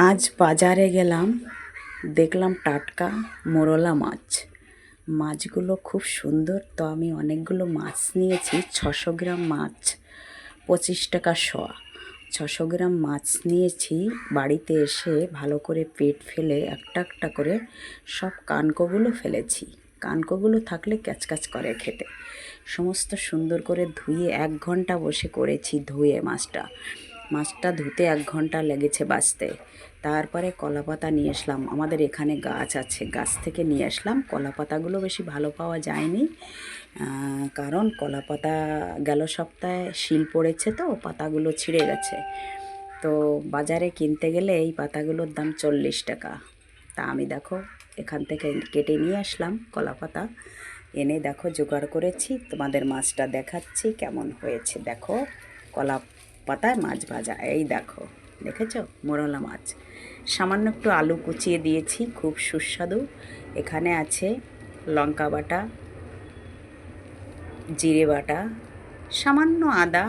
আজ বাজারে গেলাম, দেখলাম টাটকা মোরলা মাছ। মাছগুলো খুব সুন্দর, তো আমি অনেকগুলো মাছ নিয়েছি। 600 গ্রাম মাছ 25 টাকা শোয়া। 600 গ্রাম মাছ নিয়েছি। বাড়িতে এসে ভালো করে পেট ফেলে একটা একটা করে সব কানকোগুলো ফেলেছি। কানকোগুলো থাকলে ক্যাচক্যাচ করে খেতে। সমস্ত সুন্দর করে ধুয়ে 1 ঘন্টা বসে করেছি। ধুয়ে মাছটা ধুতে 1 ঘন্টা লেগেছে বাছতে। তারপরে কলাপাতা নিয়ে আসলাম। আমাদের এখানে গাছ আছে, গাছ থেকে নিয়ে আসলাম। কলাপাতাগুলো বেশি ভালো পাওয়া যায়নি, কারণ কলাপাতা গেল সপ্তাহে শিল পড়েছে, তো পাতাগুলো ছিঁড়ে গেছে। তো বাজারে কিনতে গেলে এই পাতাগুলোর দাম 40 টাকা। তা আমি দেখো এখান থেকে কেটে নিয়ে আসলাম কলাপাতা। এনে দেখো জোগাড় করেছি, তোমাদের মাছটা দেখাচ্ছি কেমন হয়েছে। দেখো কলা পাতায় মাছ ভাজা, এই দেখো, দেখেছো মোরলা মাছ। সামান্য একটু আলু কুচিয়ে দিয়েছি, খুব সুস্বাদু। এখানে আছে লঙ্কা বাটা, জিরে বাটা, সামান্য আদা,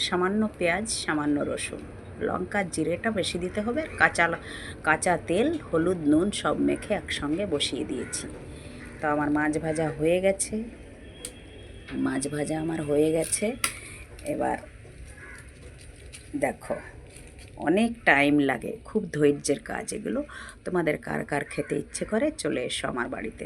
সামান্য পেঁয়াজ, সামান্য রসুন। লঙ্কা জিরেটা বেশি দিতে হবে। কাঁচা তেল, হলুদ, নুন সব মেখে একসঙ্গে বসিয়ে দিয়েছি। তো আমার মাছ ভাজা হয়ে গেছে। এবার দেখো, অনেক টাইম লাগে, খুব ধৈর্যের কাজ এগুলো। তোমাদের কার কার খেতে ইচ্ছে করে চলে এসো আমার বাড়িতে।